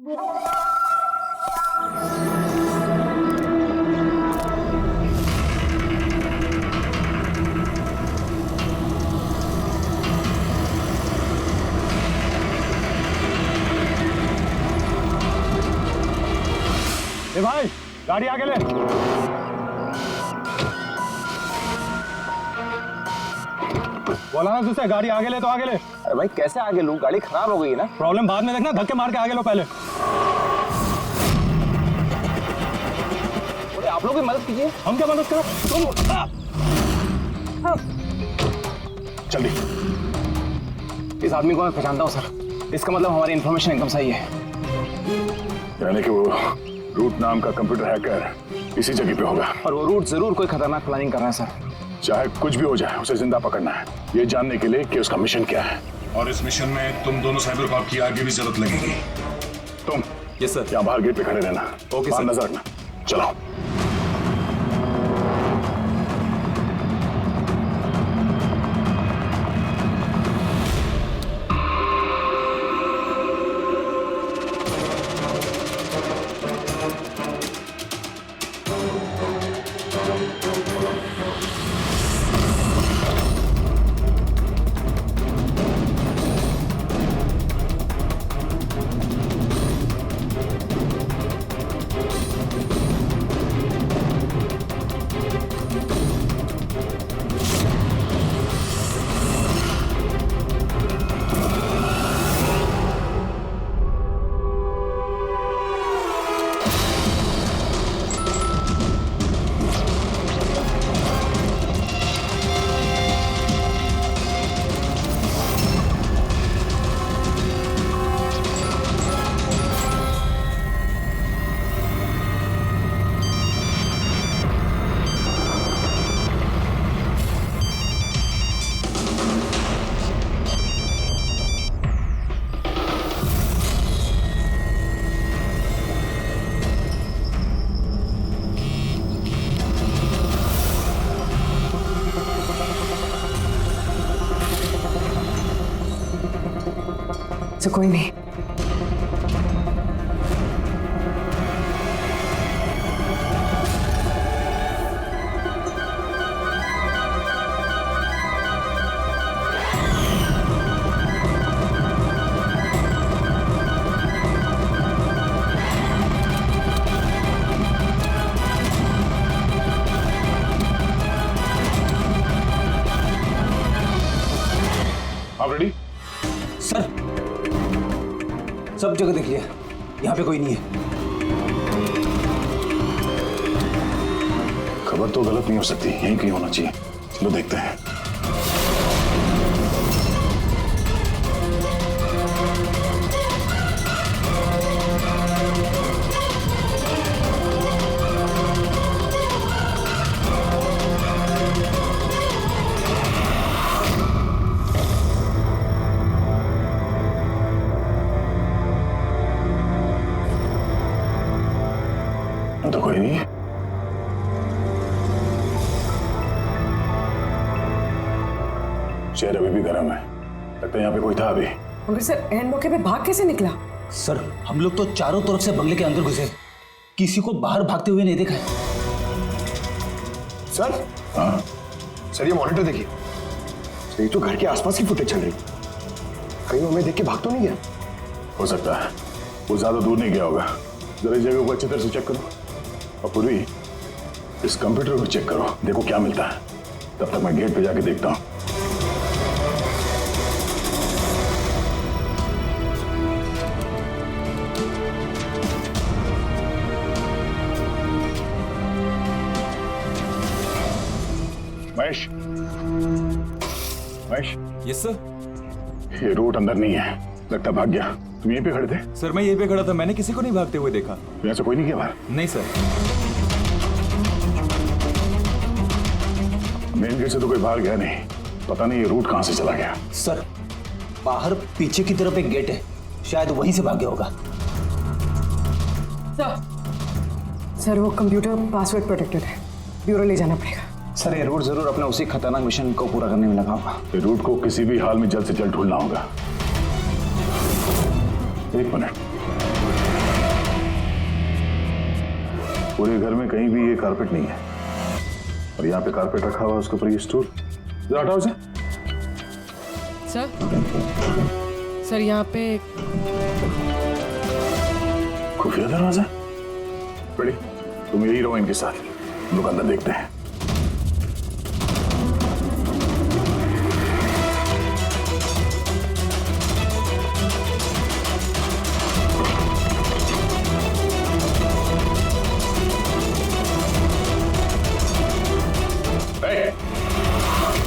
ए भाई, गाड़ी आगे ले। बोला ना तुझसे, गाड़ी आगे ले तो आगे ले। अरे भाई कैसे आगे लूं, गाड़ी खराब हो गई है ना। प्रॉब्लम बाद में देखना, धक्के मार के आगे लो पहले। बोले आप लोग भी मदद कीजिए। हम क्या मदद करो, तुम जल्दी। इस आदमी को मैं पहचानता हूँ सर, इसका मतलब हमारी इन्फॉर्मेशन एकदम सही है। यानी कि वो रूट नाम का कंप्यूटर हैकर इसी जगह पे होगा। और वो रूट जरूर कोई खतरनाक प्लानिंग कर रहा है सर। चाहे कुछ भी हो जाए, उसे जिंदा पकड़ना है, ये जानने के लिए कि उसका मिशन क्या है। और इस मिशन में तुम दोनों साइबर कॉप की आगे भी जरूरत लगेगी। तुम यस सर। यहाँ बाहर गेट पे खड़े रहना। ओके बाहर सर। नजर रखना। चलो। तो कोई नहीं। आप रेडी? सर सब जगह देख लिया, यहाँ पे कोई नहीं है। खबर तो गलत नहीं हो सकती, यहीं कहीं होना चाहिए। चलो देखते हैं। तो कोई नहीं है। शहर अभी भी गर्म है, लगता है यहाँ पे कोई था अभी। मगर सर एंड मौके पे भाग कैसे निकला? सर हम लोग तो चारों तरफ से बंगले के अंदर घुसे, किसी को बाहर भागते हुए नहीं देखा है। सर, हाँ सर ये मॉनिटर देखिए, ये तो घर के आसपास की फुटेज चल रही। कहीं वो हमें देख के भाग तो नहीं गया? हो सकता है, वो ज्यादा दूर नहीं गया होगा। जरा इस जगह को अच्छी तरह से चेक करो, और पूरी इस कंप्यूटर को चेक करो, देखो क्या मिलता है। तब तक मैं गेट पे जाके देखता हूँ। Mahesh, Mahesh, yes sir. ये रूट अंदर नहीं है, लगता भाग गया। तुम यहीं पे खड़े थे? सर मैं यहीं पे खड़ा था, मैंने किसी को नहीं भागते हुए देखा। यहाँ से कोई नहीं गया बाहर? नहीं सर। मेन गेट से तो कोई बाहर गया नहीं, पता नहीं ये रूट कहाँ से चला गया। सर बाहर पीछे की तरफ एक गेट है, शायद वहीं से भाग गया होगा। सर वो कंप्यूटर पासवर्ड प्रोटेक्टेड है, ब्यूरो ले जाना पड़ेगा। सर ये रूट जरूर अपने उसी खतरनाक मिशन को पूरा करने में लगा होगा। ये रूट को किसी भी हाल में जल्द से जल्द ढूंढना होगा। एक मिनट, पूरे घर में कहीं भी ये कारपेट नहीं है, और यहाँ पे कारपेट रखा हुआ है, उसके ऊपर ये स्टूल। जरा हटाओ इसे। सर यहाँ पे खुफिया दरवाजा। बड़ी, तुम यही रहो इनके साथ, हम लोग अंदर देखते हैं।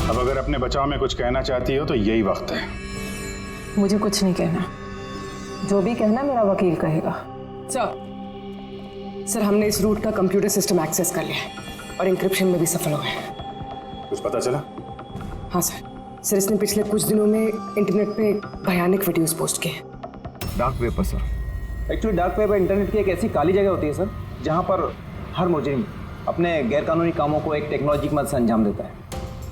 अब अगर अपने बचाव में कुछ कहना चाहती हो तो यही वक्त है। मुझे कुछ नहीं कहना, जो भी कहना मेरा वकील कहेगा। सर हमने इस रूट का कंप्यूटर सिस्टम एक्सेस कर लिया है और इंक्रिप्शन में भी सफल हो गए। कुछ पता चला? हाँ सर इसने पिछले कुछ दिनों में इंटरनेट पे भयानक वीडियोस पोस्ट किए। डार्क वेब पर sir. Actually dark web internet की एक ऐसी काली जगह होती है सर, जहाँ पर हर मुजरिम अपने गैरकानूनी कामों को एक टेक्नोलॉजी की मदद से अंजाम देता है,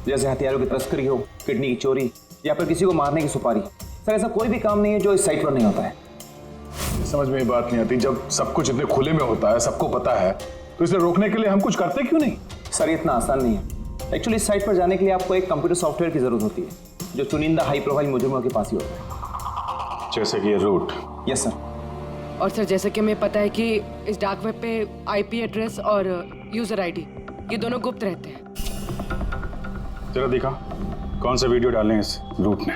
जैसे हथियारों की तस्करी हो, किडनी की चोरी, या फिर किसी को मारने की सुपारी। सर ऐसा कोई भी काम नहीं है जो इस साइट पर नहीं होता है। समझ में ये बात नहीं आती, जब सब कुछ इतने खुले में होता है, सबको पता है, तो इसे रोकने के लिए हम कुछ करते क्यों नहीं? सर ये इतना आसान नहीं है। एक्चुअली इस साइट पर जाने के लिए आपको एक कंप्यूटर सॉफ्टवेयर की जरूरत होती है, जो चुनिंदा हाई प्रोफाइल मुजरिमों के पास ही होता है। जैसे कि ये रूट। Yes sir. और सर जैसे कि हमें पता है कि इस डार्क वेब पे IP एड्रेस और यूजर ID ये दोनों गुप्त रहते हैं। जरा दिखा कौन सा वीडियो डालने इस रूट ने।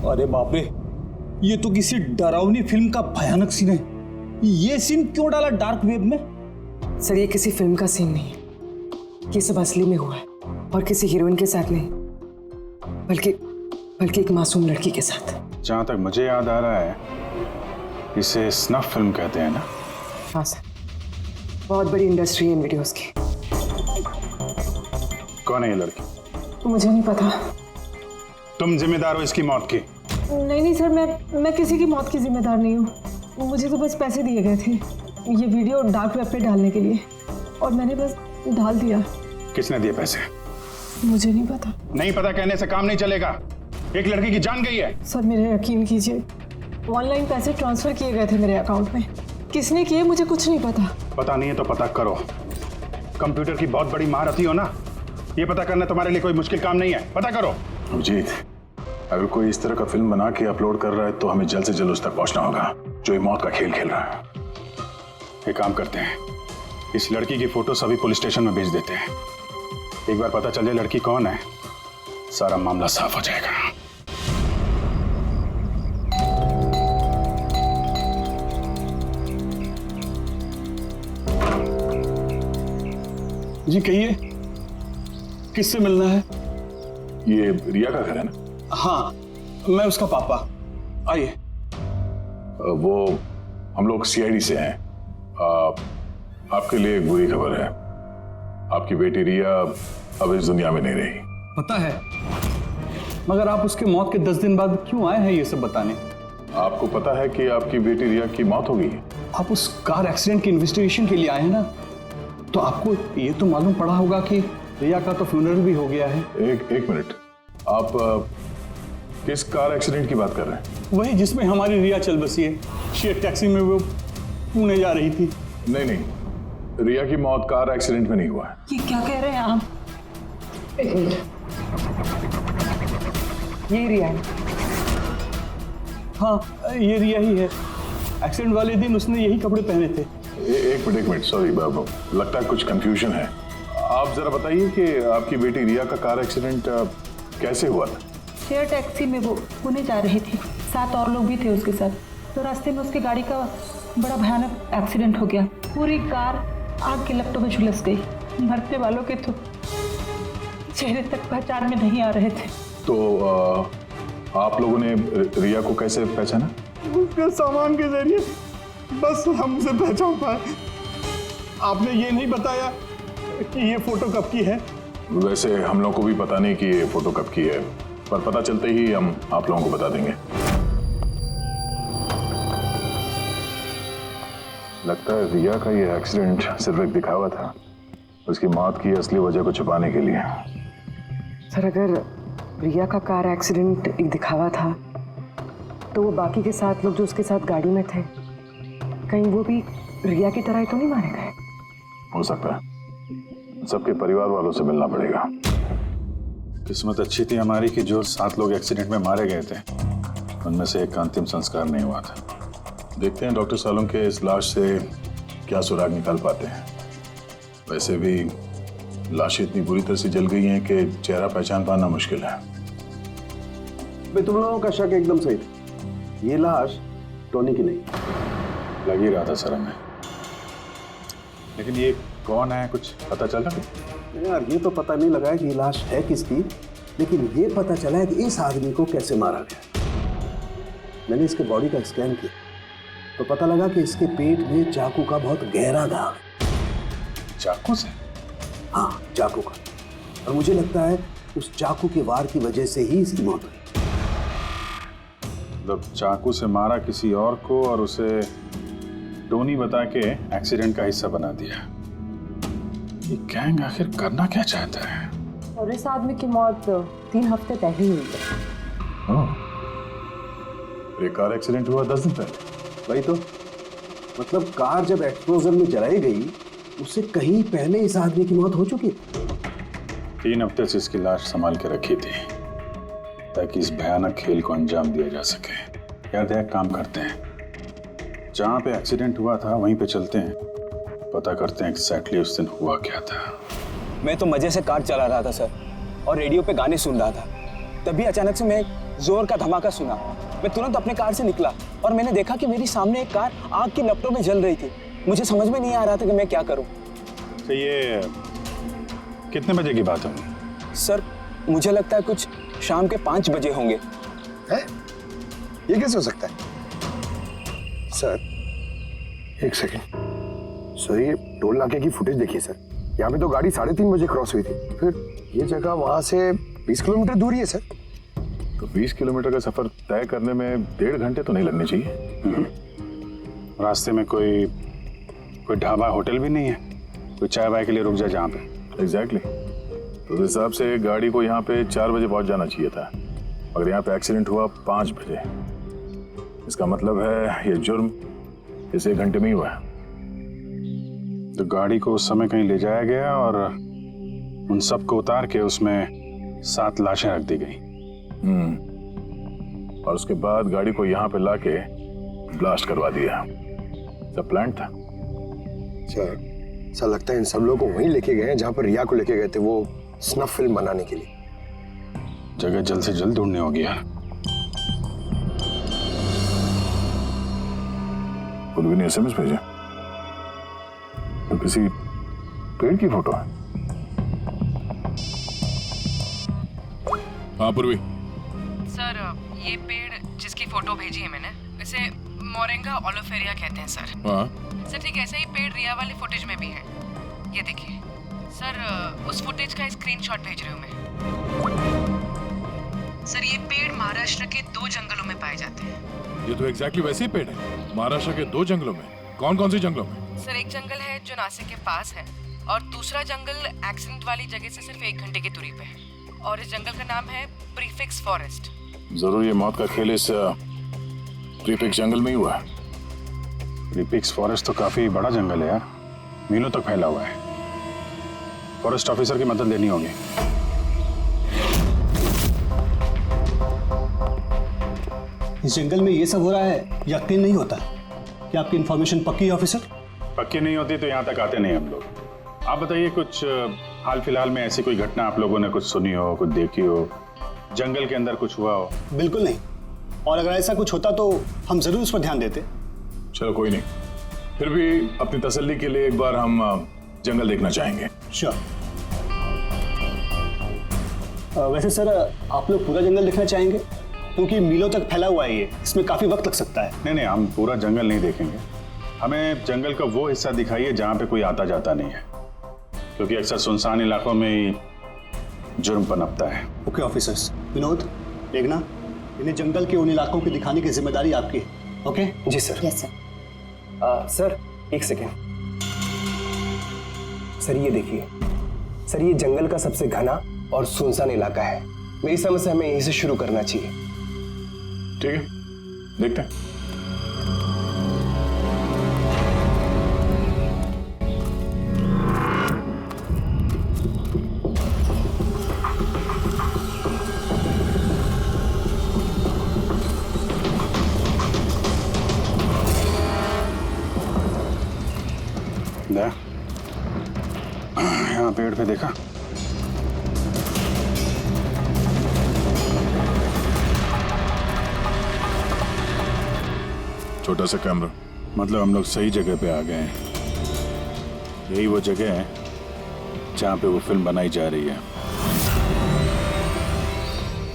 अरे बाप रे, ये तो किसी डरावनी फिल्म का भयानक सीन है। ये सीन क्यों डाला डार्क वेब में? सर ये किसी फिल्म का सीन नहीं है, ये सब असली में हुआ है और किसी हीरोइन के साथ नहीं, बल्कि एक मासूम लड़की के साथ। जहां तक मुझे याद आ रहा है इसे स्नफ फिल्म कहते हैं ना? हाँ सर, बहुत बड़ी इंडस्ट्री है इन वीडियोस की। कौन है ये लड़की? मुझे नहीं पता। तुम जिम्मेदार हो इसकी मौत की? नहीं सर, मैं किसी की मौत की जिम्मेदार नहीं हूँ। मुझे तो बस पैसे दिए गए थे ये वीडियो डार्क वेब पे डालने के लिए, और मैंने बस डाल दिया। किसने दिए पैसे? मुझे नहीं पता। नहीं पता कहने से काम नहीं चलेगा। एक लड़की की जान गई है। सर मेरे यकीन कीजिए, ऑनलाइन पैसे ट्रांसफर किए गए थे मेरे अकाउंट में। किसने किए मुझे कुछ नहीं पता। पता नहीं है तो पता करो। कंप्यूटर की बहुत बड़ी महारथी हो ना, ये पता करना तुम्हारे लिए कोई मुश्किल काम नहीं है। पता करो। अभिजीत, अगर कोई इस तरह का फिल्म बना के अपलोड कर रहा है तो हमें जल्द से जल्द उस तक पहुंचना होगा जो ये मौत का खेल खेल रहा है। एक काम करते हैं, इस लड़की की फोटो सभी पुलिस स्टेशन में भेज देते हैं। एक बार पता चल जाए लड़की कौन है, सारा मामला साफ हो जाएगा। जी कहिए, किससे मिलना है? ये रिया का घर है ना? हाँ, मैं उसका पापा। आइए। वो हम लोग सीआईडी से हैं। आपके लिए एक बुरी खबर है। आपकी बेटी रिया अब इस दुनिया में नहीं रही। पता है, मगर आप उसके मौत के 10 दिन बाद क्यों आए हैं ये सब बताने? आपको पता है कि आपकी बेटी रिया की मौत हो गई है? आप उस कार एक्सीडेंट की इन्वेस्टिगेशन के लिए आए हैं ना, तो आपको ये तो मालूम पड़ा होगा कि रिया का तो फ्यूनरल भी हो गया है। एक मिनट, आप किस कार एक्सीडेंट की बात कर रहे हैं? वही जिसमें हमारी रिया चल बसी है। शेयर टैक्सी में वो पुणे जा रही थी। नहीं, रिया की मौत कार एक्सीडेंट में नहीं हुआ है। ये क्या कह रहे हैं आप? एक मिनट, ये रिया है। हाँ, ये रिया ही है। एक्सीडेंट वाले दिन उसने यही कपड़े पहने थे। एक मिनट, सॉरी बाबू, लगता है कुछ कंफ्यूजन है। आप जरा बताइए कि आपकी बेटी रिया का कार एक्सीडेंट कैसे हुआ था? शेयर टैक्सी में वो पुणे जा रही थी, 7 और लोग भी थे उसके साथ। तो रास्ते में उसकी गाड़ी का बड़ा भयानक एक्सीडेंट हो गया। पूरी कार आग के लपटों में झुलस गई। मरने वालों के तो चेहरे तक पहचान में नहीं आ रहे थे। तो आप लोगों ने रिया को कैसे पहचाना? उसके सामान के जरिए बस हम उसे पहचान पाए। आपने ये नहीं बताया कि ये फोटो कब की है? वैसे हम लोगों को भी पता नहीं कि ये फोटो कब की है, पर पता चलते ही हम आप लोगों को बता देंगे। लगता है रिया का ये एक्सीडेंट सिर्फ एक दिखावा था, उसकी मौत की असली वजह को छुपाने के लिए। सर, अगर रिया का कार एक्सीडेंट एक दिखावा था, तो वो बाकी के 7 लोग जो उसके साथ गाड़ी में थे, कहीं वो भी रिया की तरह ही तो नहीं मारे गए? हो सकता है। सबके परिवार वालों से मिलना पड़ेगा। किस्मत अच्छी थी हमारी कि जो 7 लोग एक्सीडेंट में मारे गए थे, उनमें से एक का अंतिम संस्कार नहीं हुआ था। देखते हैं डॉक्टर सालों के इस लाश से क्या सुराग निकाल पाते हैं। वैसे भी लाशें इतनी बुरी तरह से जल गई हैं कि चेहरा पहचान पाना मुश्किल है। भाई, तुम लोगों का शक एकदम सही था। ये लाश टोनी की नहीं। लग ही रहा था सर हमें, लेकिन ये कौन है कुछ पता चला? यार, ये तो पता नहीं लगा है कि ये लाश है किसकी, लेकिन ये पता चला है कि इस आदमी को कैसे मारा गया। मैंने इसके बॉडी का स्कैन किया तो पता लगा कि इसके पेट में चाकू का बहुत गहरा घाव है। चाकू से? हाँ, चाकू का। और मुझे लगता है उस चाकू के वार की वजह से ही इसकी मौत हुई। मतलब चाकू से मारा किसी और को और उसे टोनी बता के एक्सीडेंट का हिस्सा बना दिया। ये गैंग आखिर करना क्या चाहता है? और इस आदमी की मौत 3 हफ्ते पहले हुई है। ये कार एक्सीडेंट हुआ 10 दिन पहले। वही तो, मतलब कार जब एक्सप्लोजन में जलाई गई, उससे कहीं पहले इस आदमी की मौत हो चुकी है। 3 हफ्ते से इसकी लाश संभाल के रखी थी ताकि इस भयानक खेल को अंजाम दिया जा सके। यार एक काम करते हैं, जहाँ पे एक्सीडेंट हुआ था वहीं पे चलते हैं, पता करते हैं एग्जैक्टली उस दिन हुआ क्या था। मैं तो मजे से कार चला रहा था सर, और रेडियो पे गाने सुन रहा था। तभी अचानक से मैं जोर का धमाका सुना। मैं तुरंत अपने कार से निकला और मैंने देखा कि मेरी सामने एक कार आग की लपटों में जल रही थी। मुझे समझ में नहीं आ रहा था कि मैं क्या करूं। तो ये कितने बजे की बात है? सर, मुझे लगता है कुछ शाम के 5 बजे होंगे। है? ये कैसे हो सकता है? सर, एक सेकंड। सर, ये टोल नाके की फुटेज देखिए सर। यहाँ पे तो गाड़ी 3:30 बजे क्रॉस हुई थी। फिर ये जगह वहां से 20 किलोमीटर दूर ही है सर। तो 20 किलोमीटर का सफर तय करने में 1.5 घंटे तो नहीं लगने चाहिए। रास्ते में कोई ढाबा होटल भी नहीं है, कोई चाय वाय के लिए रुक जाए जहाँ पे? एग्जैक्टली। तो उस हिसाब से गाड़ी को यहाँ पे 4 बजे पहुँच जाना चाहिए था, मगर यहाँ पे एक्सीडेंट हुआ 5 बजे। इसका मतलब है ये जुर्म इस 1 घंटे में ही हुआ है। तो गाड़ी को उस समय कहीं ले जाया गया और उन सबको उतार के उसमें 7 लाशें रख दी गई। और उसके बाद गाड़ी को यहाँ पे लाके ब्लास्ट करवा दिया। सब प्लान था। अच्छा, ऐसा लगता है इन सब लोगों को वहीं लेके गए हैं जहां पर रिया को लेके गए थे, वो स्नफ फिल्म बनाने के लिए। जगह जल्द से जल्द ढूंढनी होगी यार। पूर्वी ने SMS भेजा तो किसी पेड़ की फोटो है। हाँ पूर्वी। सर ये पेड़ जिसकी फोटो भेजी है मैंने, इसे मोरिंगा ओलिफेरिया कहते हैं सर। हाँ सर ठीक ऐसा ही पेड़ रिया वाले फुटेज में भी है। ये देखिए सर, उस फुटेज का स्क्रीनशॉट भेज रही हूँ मैं। सर ये पेड़ महाराष्ट्र के 2 जंगलों में पाए जाते हैं। ये तो एग्जैक्टली वैसे ही पेड़ है, महाराष्ट्र के 2 जंगलों में। कौन कौन से जंगलों में? सर एक जंगल है जो नासिक के पास है, और दूसरा जंगल एक्सीडेंट वाली जगह से सिर्फ 1 घंटे की दूरी पे है, और इस जंगल का नाम है प्रीफिक्स फॉरेस्ट। जरूर ये मौत का खेल इस प्रीफिक्स जंगल में ही हुआ है। प्रीफिक्स फॉरेस्ट तो काफी बड़ा जंगल है यार, मीलों तक फैला हुआ है। फॉरेस्ट ऑफिसर की मदद लेनी होगी। इस जंगल में ये सब हो रहा है, यकीन नहीं होता। क्या आपकी इन्फॉर्मेशन पक्की है ऑफिसर? पक्की नहीं होती तो यहाँ तक आते नहीं हम लोग। आप बताइए, कुछ हाल फिलहाल में ऐसी कोई घटना आप लोगों ने कुछ सुनी हो, कुछ देखी हो, जंगल के अंदर कुछ हुआ हो? बिल्कुल नहीं, और अगर ऐसा कुछ होता तो हम जरूर उस पर ध्यान देते। चलो कोई नहीं, फिर भी अपनी तसल्ली के लिए एक बार हम जंगल देखना चाहेंगे। श्योर। वैसे सर आप लोग पूरा जंगल देखना चाहेंगे? क्योंकि मीलों तक फैला हुआ है ये, इसमें काफी वक्त लग सकता है। नहीं नहीं, हम पूरा जंगल नहीं देखेंगे। हमें जंगल का वो हिस्सा दिखाइए जहाँ पे कोई आता जाता नहीं है, क्योंकि अक्सर सुनसान इलाकों में ही जुर्म पनपता है। Okay officers. विनोद, मेघना, इन्हें जंगल के उन इलाकों की दिखाने की जिम्मेदारी आपकी है। ओके? जी सर। Yes sir. सर एक सेकेंड। सर ये देखिए, सर ये जंगल का सबसे घना और सुनसान इलाका है। मेरी समझ से हमें यहीं से शुरू करना चाहिए। ठीक है, देखते हैं। यहाँ पेड़ पे देखा? छोटा सा कैमरा। मतलब हम लोग सही जगह पे आ गए हैं। यही वो जगह है जहाँ पे वो फिल्म बनाई जा रही है।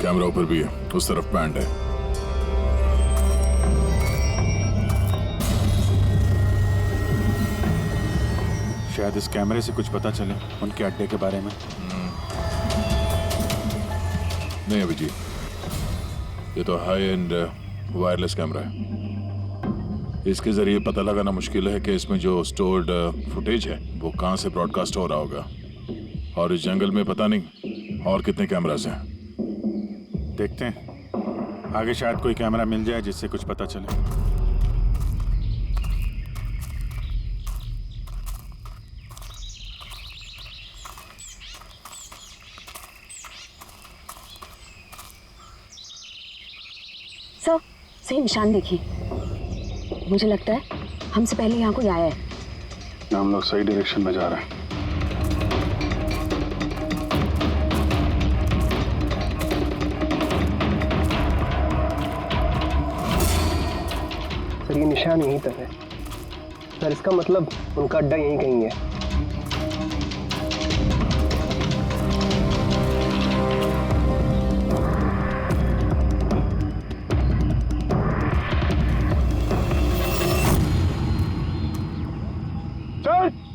कैमरा ऊपर भी है, उस तरफ पैंट है। शायद इस कैमरे से कुछ पता चले उनके अड्डे के बारे में। नहीं अभिजीत, ये तो हाई एंड वायरलेस कैमरा है। इसके जरिए पता लगाना मुश्किल है कि इसमें जो स्टोर्ड फुटेज है वो कहाँ से ब्रॉडकास्ट हो रहा होगा, और इस जंगल में पता नहीं और कितने कैमरास हैं। देखते हैं, आगे शायद कोई कैमरा मिल जाए जिससे कुछ पता चले। सर, सही निशान देखिए। मुझे लगता है हमसे पहले यहाँ कोई आया है। हम लोग सही डायरेक्शन में जा रहे हैं। सर ये निशान यहीं तक है। सर इसका मतलब उनका अड्डा यहीं कहीं है।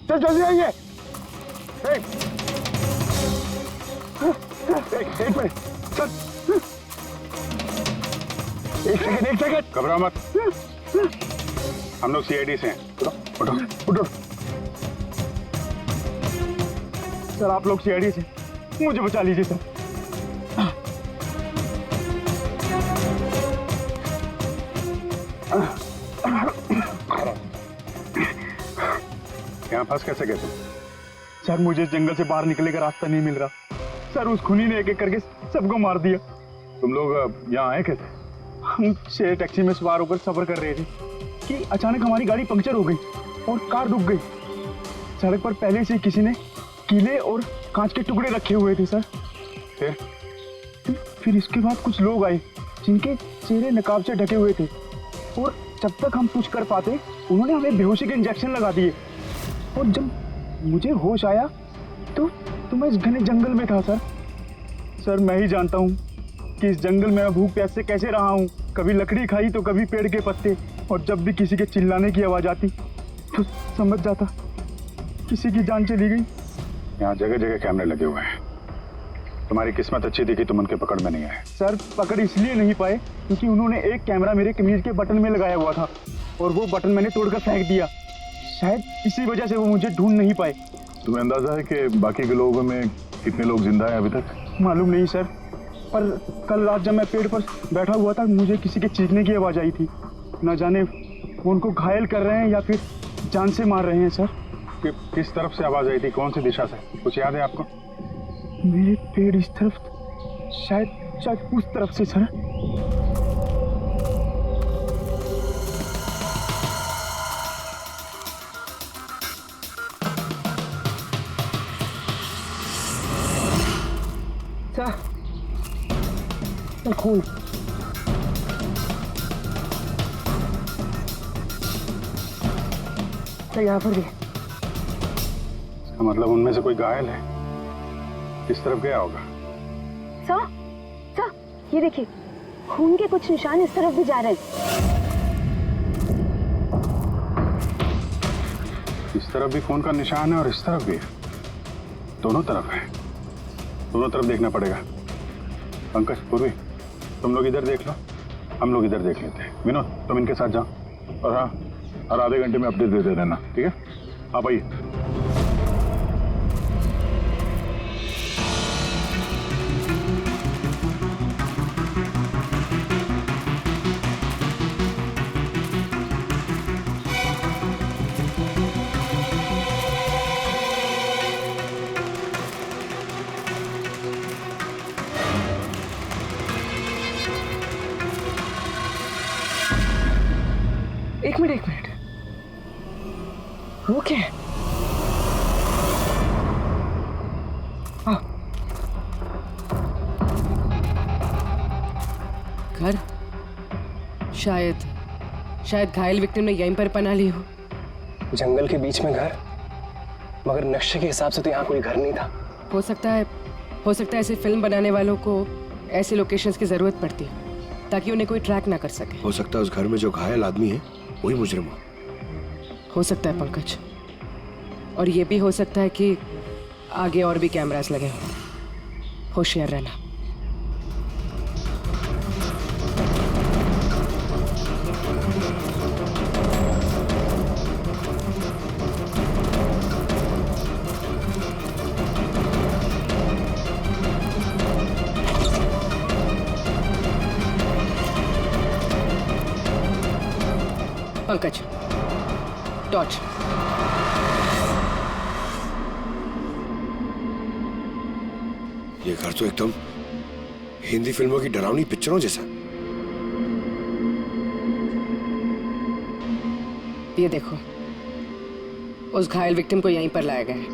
चल जल्दी आइए। एक मिनट सर, एक सेकंड। घबरा मत, हम लोग CID से हैं। उठो उठो। सर आप लोग CID से, मुझे बचा लीजिए सर। यहाँ फंस कैसे गए तुम? सर मुझे इस जंगल से बाहर निकलने का रास्ता नहीं मिल रहा। सर उस खूनी ने एक एक करके सबको मार दिया। तुम लोग यहाँ आए कैसे? हम शेयर टैक्सी में सवार होकर सफर कर रहे थे कि अचानक हमारी गाड़ी पंक्चर हो गई और कार रुक गई। सड़क पर पहले से किसी ने कीले और कांच के टुकड़े रखे हुए थे सर। फिर इसके बाद कुछ लोग आए जिनके चेहरे नकाब से ढके हुए थे, और जब तक हम कुछ कर पाते उन्होंने हमें बेहोशी के इंजेक्शन लगा दिए। और जब मुझे होश आया तो मैं इस घने जंगल में था सर। मैं ही जानता हूँ कि इस जंगल में मैं भूख प्यास से कैसे रहा हूँ। कभी लकड़ी खाई तो कभी पेड़ के पत्ते, और जब भी किसी के चिल्लाने की आवाज़ आती तो समझ जाता किसी की जान चली गई। यहाँ जगह जगह कैमरे लगे हुए हैं। तुम्हारी किस्मत अच्छी थी कि तुम उनके पकड़ में नहीं आए। सर पकड़ इसलिए नहीं पाए क्योंकि उन्होंने एक कैमरा मेरे कमीज के बटन में लगाया हुआ था, और वो बटन मैंने तोड़कर फेंक दिया। शायद इसी वजह से वो मुझे ढूंढ नहीं पाए। तुम्हें अंदाजा है कि बाकी के लोगों में कितने लोग जिंदा हैं अभी तक? मालूम नहीं सर, पर कल रात जब मैं पेड़ पर बैठा हुआ था मुझे किसी के चीखने की आवाज़ आई थी। न जाने वो उनको घायल कर रहे हैं या फिर जान से मार रहे हैं सर। किस तरफ से आवाज़ आई थी, कौन सी दिशा से, कुछ याद है आपको? मेरे पेड़ इस तरफ, शायद उस तरफ से सर। खून तो यहाँ पर भी। इसका मतलब उनमें से कोई घायल है। किस तरफ गया होगा? सर ये देखिए, खून के कुछ निशान इस तरफ भी जा रहे हैं। इस तरफ भी खून का निशान है और इस तरफ भी है। दोनों तरफ है। दोनों तरफ देखना पड़ेगा। पंकज, पूर्वी, तुम लोग इधर देख लो, हम लोग इधर देख लेते हैं। विनोद, तुम इनके साथ जाओ, और हाँ, हर आधे घंटे में अपडेट देते रहना, ठीक है? आप आइए। एक मिनट, वो क्या है? घर, शायद घायल विक्टिम ने यहीं पर पनाह ली हो। जंगल के बीच में घर, मगर नक्शे के हिसाब से तो यहाँ कोई घर नहीं था। हो सकता है ऐसे फिल्म बनाने वालों को ऐसे लोकेशंस की जरूरत पड़ती है ताकि उन्हें कोई ट्रैक ना कर सके। हो सकता है उस घर में जो घायल आदमी है वही मुजरिम हो सकता है पंकज, और ये भी हो सकता है कि आगे और भी कैमरास लगे हों। होशियार रहना। पंकज, टॉर्च। ये घर तो एकदम हिंदी फिल्मों की डरावनी पिक्चरों जैसा। ये देखो, उस घायल विक्टिम को यहीं पर लाया गया है।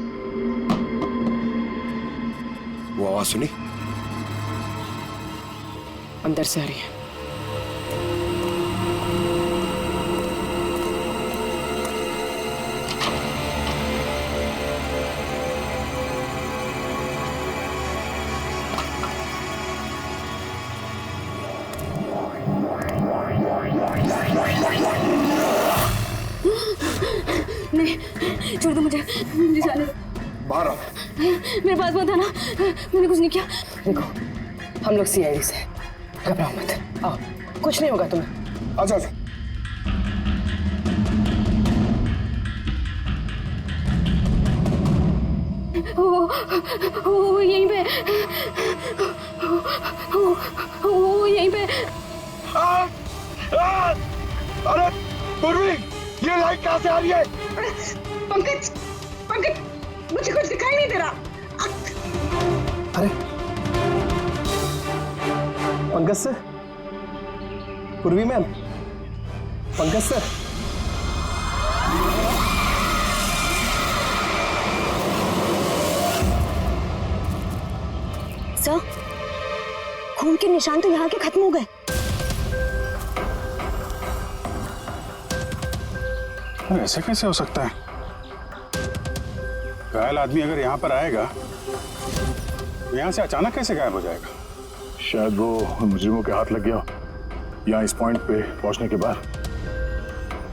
वो आवाज सुनी? अंदर से आ रही है। नहीं, छोड़ दो मुझे जाने दो। बाहर आओ। मेरे पास मत आना, मैंने कुछ नहीं किया। देखो, हम लोग CID से, घबराओ मत। आओ, कुछ नहीं होगा तुम्हें। आजा। वो यहीं पे, वो यहीं पे। अरे पूर्वी, ये लाइट कहाँ से आ रही है? पंकज, मुझे कुछ दिखाई नहीं दे रहा। अरे पंकज सर, पूर्वी मैम, पंकज सर। सर, खून के निशान तो यहाँ के खत्म हो गए। ऐसे कैसे हो सकता है? घायल आदमी अगर यहाँ पर आएगा तो यहाँ से अचानक कैसे गायब हो जाएगा? शायद वो मुजरिमों के हाथ लग गया हो, यहाँ इस पॉइंट पे पहुंचने के बाद।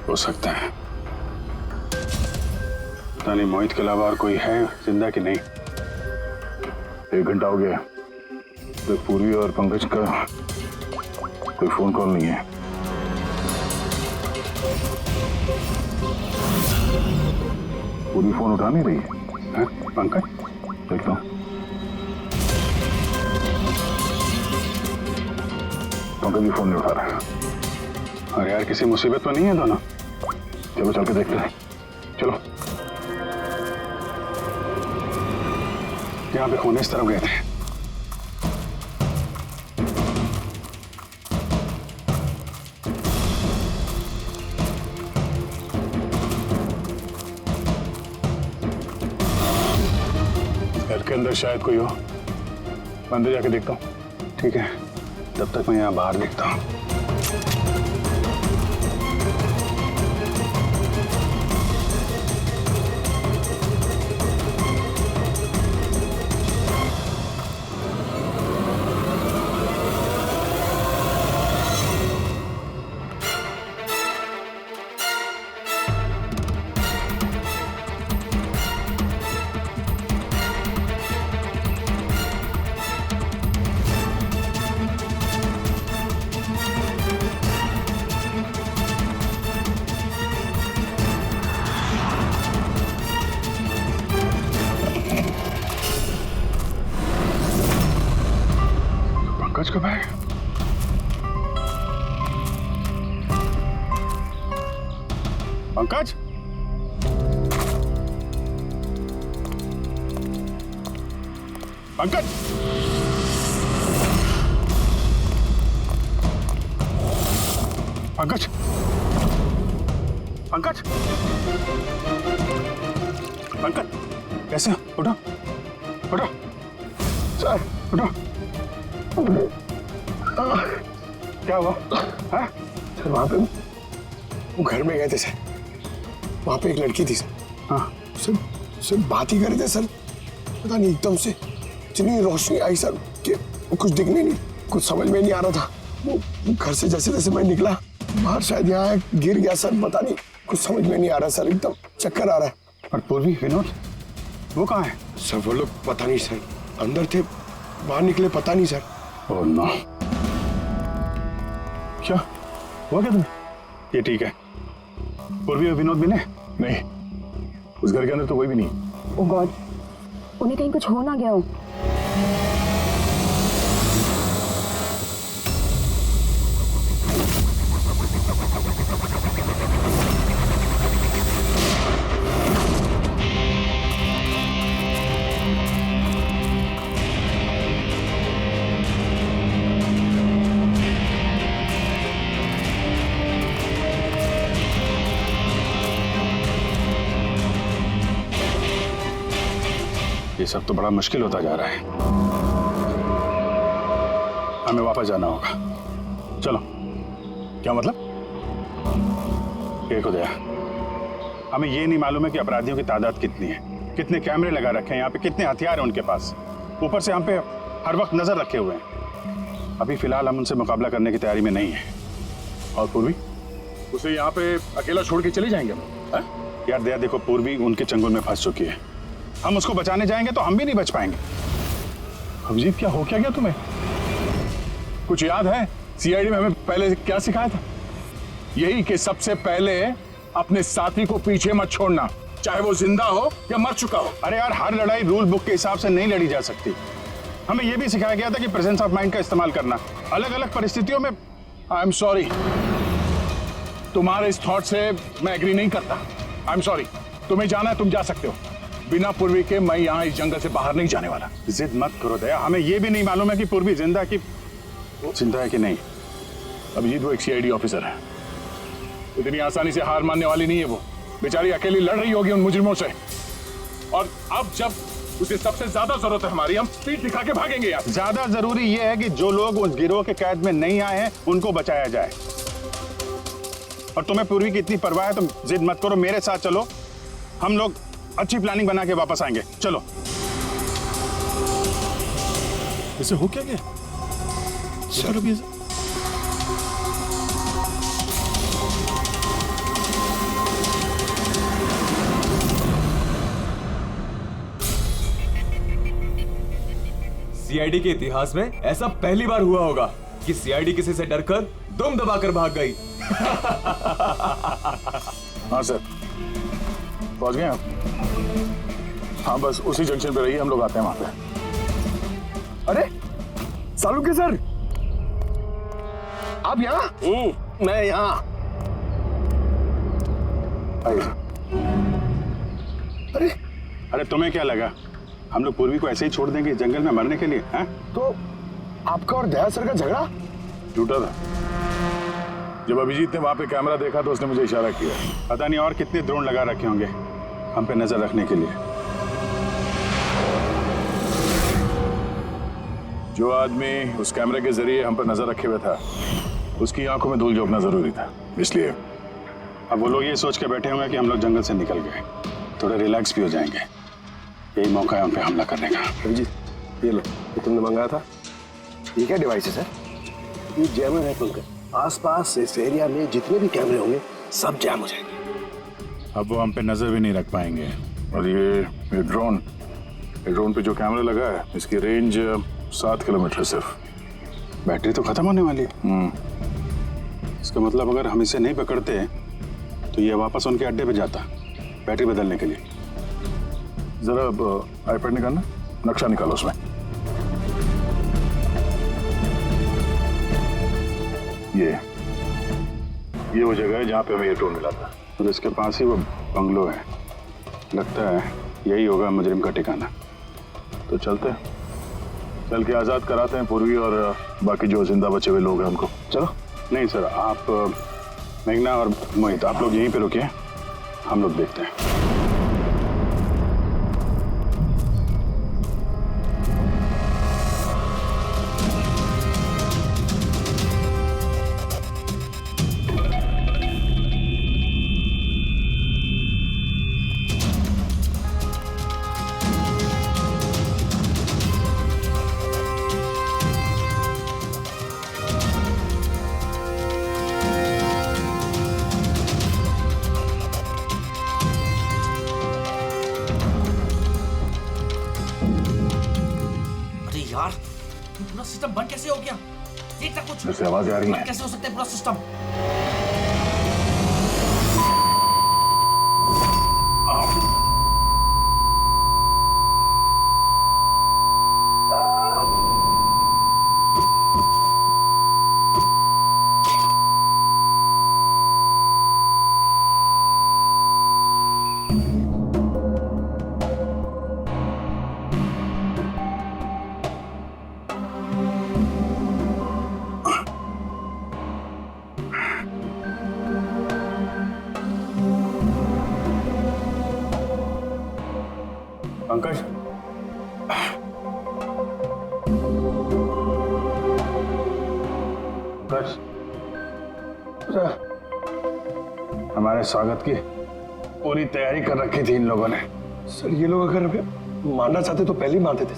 हो सकता है। पता नहीं मोहित के अलावा और कोई है जिंदा कि नहीं। 1 घंटा हो गया तो पूर्वी और पंकज का कोई फोन कॉल नहीं है। पूरी फोन उठा नहीं रही है। पंकज देखता हूँ। पंकज भी फोन नहीं उठा रहा है। अरे यार, किसी मुसीबत तो नहीं है दोनों? चलो चल के देखते हैं। चलो। यहाँ पे खून इस तरफ गए थे। घर के अंदर शायद कोई हो, मैं अंदर जाके देखता हूँ। ठीक है, तब तक मैं यहाँ बाहर देखता हूँ। पंकज कब आए? पंकज, पंकज, पंकज, पंकज, पंकज, कैसे? उठो, उठो, सर, उठो। क्या हुआ? सर वहाँ पे वो घर में गए थे सर, वहाँ पे एक लड़की थी सर। हाँ सर बात ही कर रहे थे सर, पता नहीं एकदम से इतनी रोशनी आई सर कि कुछ दिखने नहीं, कुछ समझ में नहीं आ रहा था। वो घर से जैसे जैसे मैं निकला बाहर, शायद यहाँ गिर गया सर, पता नहीं, कुछ समझ में नहीं आ रहा सर, एकदम चक्कर आ रहा है। और पूर्वी, विनोद, वो कहाँ है? सर वो लोग पता नहीं सर, अंदर थे, बाहर निकले पता नहीं सर। ओह नो, क्या हुआ क्या तुम्हें? ये ठीक है। पूर्वी और विनोद भी नहीं? उस घर के अंदर तो कोई भी नहीं। ओह गॉड, उन्हें कहीं कुछ हो ना गया हो। ये सब तो बड़ा मुश्किल होता जा रहा है। हमें वापस जाना होगा। चलो। क्या मतलब? ये खुद है, हमें ये नहीं मालूम है कि अपराधियों की तादाद कितनी है, कितने कैमरे लगा रखे हैं यहाँ पे, कितने हथियार हैं उनके पास, ऊपर से हम पे हर वक्त नजर रखे हुए हैं। अभी फिलहाल हम उनसे मुकाबला करने की तैयारी में नहीं है। और पूर्वी, उसे यहाँ पे अकेला छोड़ के चले जाएंगे? यार दया देखो, पूर्वी उनके चंगुल में फंस चुकी है। हम उसको बचाने जाएंगे तो हम भी नहीं बच पाएंगे। अभिजीत, क्या हो क्या गया तुम्हें? कुछ याद है सीआईडी में हमें पहले क्या सिखाया था? यही कि सबसे पहले अपने साथी को पीछे मत छोड़ना, चाहे वो जिंदा हो या मर चुका हो। अरे यार, हर लड़ाई रूल बुक के हिसाब से नहीं लड़ी जा सकती। हमें यह भी सिखाया गया था कि प्रेजेंस ऑफ माइंड का इस्तेमाल करना अलग अलग परिस्थितियों में। आई एम सॉरी, तुम्हारे इस थॉट से मैं एग्री नहीं करता। आई एम सॉरी, तुम्हें जाना है तुम जा सकते हो, बिना पूर्वी के मैं यहाँ इस जंगल से बाहर नहीं जाने वाला। जिद मत करो दया, हमें यह भी नहीं मालूम है कि पूर्वी जिंदा है कि नहीं। अभिजीत, वो एक सीआईडी ऑफिसर है, इतनी आसानी से हार मानने वाली नहीं है। वो बेचारी अकेली लड़ रही होगी उन मुजरिमों से, और अब जब उसे सबसे ज्यादा जरूरत है हमारी। हम स्पीड दिखा के भागेंगे यार। ज्यादा जरूरी यह है कि जो लोग उस गिरोह के कैद में नहीं आए हैं उनको बचाया जाए। और तुम्हें पूर्वी की इतनी परवाह है, तुम जिद मत करो, मेरे साथ चलो। हम लोग अच्छी प्लानिंग बना के वापस आएंगे। चलो। इसे हो क्या गया? सर अभी सीआईडी के इतिहास में ऐसा पहली बार हुआ होगा कि सीआईडी किसी से डरकर दुम दबाकर भाग गई। हाँ सर, पहुंच गए आप? हाँ बस उसी जंक्शन पे रहिए, हम लोग आते हैं वहां पे। अरे सालुंके सर, आप यहाँ? मैं यहाँ। अरे अरे तुम्हें क्या लगा हम लोग पूर्वी को ऐसे ही छोड़ देंगे जंगल में मरने के लिए? हैं? तो आपका और दया सर का झगड़ा झूठा था। जब अभिजीत ने वहां पे कैमरा देखा तो उसने मुझे इशारा किया। पता नहीं और कितने ड्रोन लगा रखे होंगे हम पे नजर रखने के लिए। जो आदमी उस कैमरे के जरिए हम पर नजर रखे हुए था उसकी आंखों में धूल झोंकना जरूरी था। इसलिए अब वो लोग ये सोच के बैठे हुए हैं कि हम लोग जंगल से निकल गए, थोड़े रिलैक्स भी हो जाएंगे। यही मौका है हम पे हमला करने का। अभिजीत, ये लो, ये तुमने मंगाया था। ये क्या डिवाइस है सर? ये जैमर है पंकज। आसपास इस एरिया में जितने भी कैमरे होंगे सब जैम हो जाएंगे। अब वो हम पे नजर भी नहीं रख पाएंगे। और ये ड्रोन पे जो कैमरा लगा है इसकी रेंज 7 किलोमीटर सिर्फ। बैटरी तो खत्म होने वाली है। इसका मतलब अगर हम इसे नहीं पकड़ते तो ये वापस उनके अड्डे पे जाता बैटरी बदलने के लिए। जरा आईपैड निकालना, नक्शा निकालो उसमें। ये वो जगह है जहाँ पे हमें ये ड्रोन मिला था और इसके पास ही वो बंगलो है। लगता है यही होगा मुजरिम का ठिकाना। तो चलते हैं, चल के आज़ाद कराते हैं पूर्वी और बाकी जो जिंदा बचे हुए लोग हैं उनको। चलो। नहीं सर, आप मेघना और मोहित आप लोग यहीं पे रुकिए, हम लोग देखते हैं। पूरा सिस्टम बंद कैसे हो गया? देख ना कुछ। जैसे आवाज आ रही है। कैसे हो सकता है पूरा सिस्टम? पंकज, हमारे स्वागत की पूरी तैयारी कर रखी थी इन लोगों ने। सर ये लोग अगर हमें मारना चाहते तो पहले ही मार देते।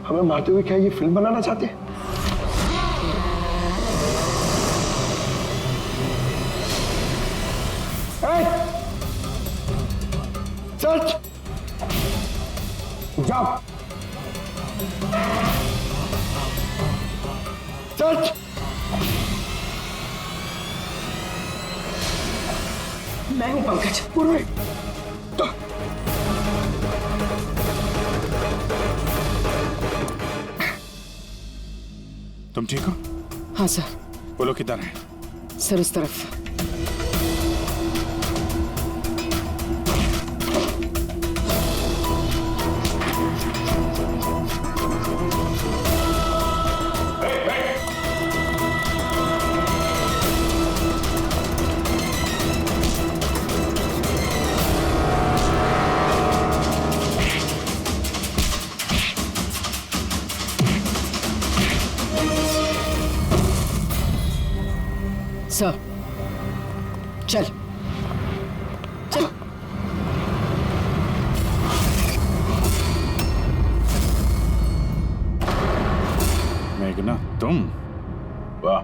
हमें मारते हुए क्या ये फिल्म बनाना चाहते हैं? सच जाओ। सच मैं हूं पंकज। पूर्वी तुम ठीक हो? हाँ सर। वो लोग किधर हैं? सर इस तरफ। सर चल चल। मेघना तुम? वाह,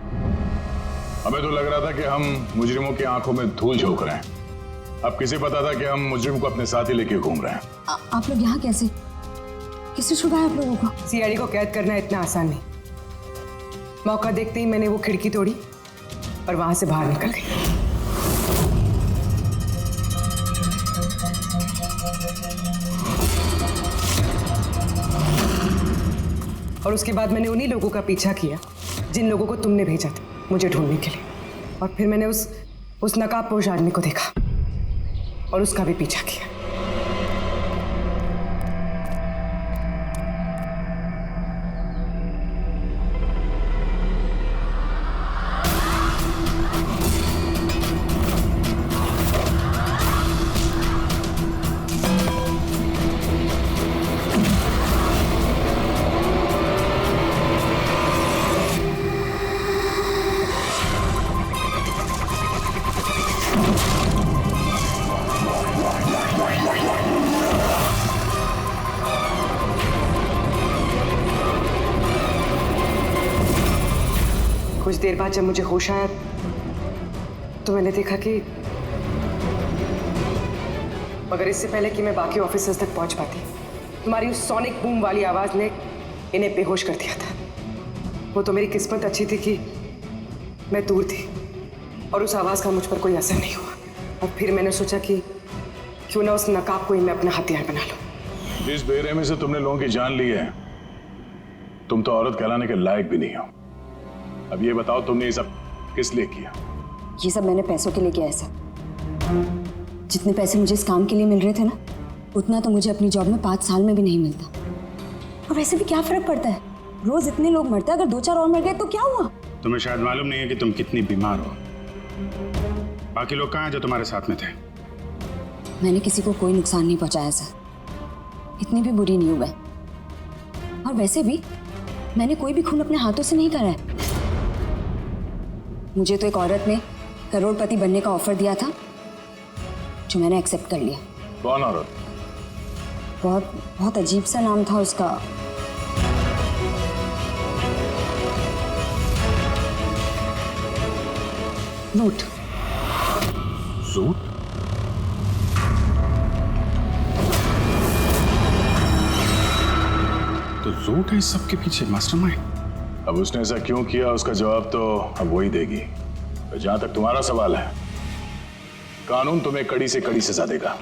हमें तो लग रहा था कि हम मुजरिमों की आंखों में धूल झोंक रहे हैं। अब किसे पता था कि हम मुजरिम को अपने साथ ही लेके घूम रहे हैं। आप लोग यहाँ कैसे? किसने छुड़ाया आप लोगों को? सीआईडी को कैद करना इतना आसान नहीं। मौका देखते ही मैंने वो खिड़की तोड़ी और वहां से बाहर निकल गई। और उसके बाद मैंने उन्हीं लोगों का पीछा किया जिन लोगों को तुमने भेजा था मुझे ढूंढने के लिए। और फिर मैंने उस नकाबपोश आदमी को देखा और उसका भी पीछा किया। कुछ देर बाद जब मुझे होश आया तो मैंने देखा कि मगर इससे पहले कि मैं बाकी ऑफिसर्स तक पहुंच पाती तुम्हारी उस सोनिक बूम वाली आवाज ने इन्हें बेहोश कर दिया था। वो तो मेरी किस्मत अच्छी थी कि मैं दूर थी और उस आवाज का मुझ पर कोई असर नहीं हुआ। और फिर मैंने सोचा कि क्यों ना उस नकाब को ही मैं अपना हथियार बना लूं। जिस बेरहमी से तुमने लोगों की जान ली है, तुम तो औरत कहलाने के लायक भी नहीं हो। अब ये बताओ तुमने ये सब किस लिए किया? ये सब मैंने पैसों के लिए किया है सर। जितने पैसे मुझे इस काम के लिए मिल रहे थे ना, उतना तो मुझे अपनी जॉब में 5 साल में भी नहीं मिलता। और वैसे भी क्या फर्क पड़ता है, रोज इतने लोग मरते हैं, अगर 2-4 और मर गए तो क्या हुआ? तुम्हें शायद मालूम नहीं है कि तुम कितनी बीमार हो। बाकी लोग कहाँ हैं जो तुम्हारे साथ में थे? मैंने किसी को कोई नुकसान नहीं पहुंचाया सर, इतनी भी बुरी नहीं हूं मैं। और वैसे भी मैंने कोई भी खून अपने हाथों से नहीं करा है। मुझे तो एक औरत ने करोड़पति बनने का ऑफर दिया था जो मैंने एक्सेप्ट कर लिया। कौन औरत? बहुत अजीब सा नाम था उसका। रूट। रूट? तो रूट है इस सब के पीछे मास्टरमाइंड। अब उसने ऐसा क्यों किया उसका जवाब तो अब वही देगी। जहां तक तुम्हारा सवाल है, कानून तुम्हें कड़ी से कड़ी सजा देगा।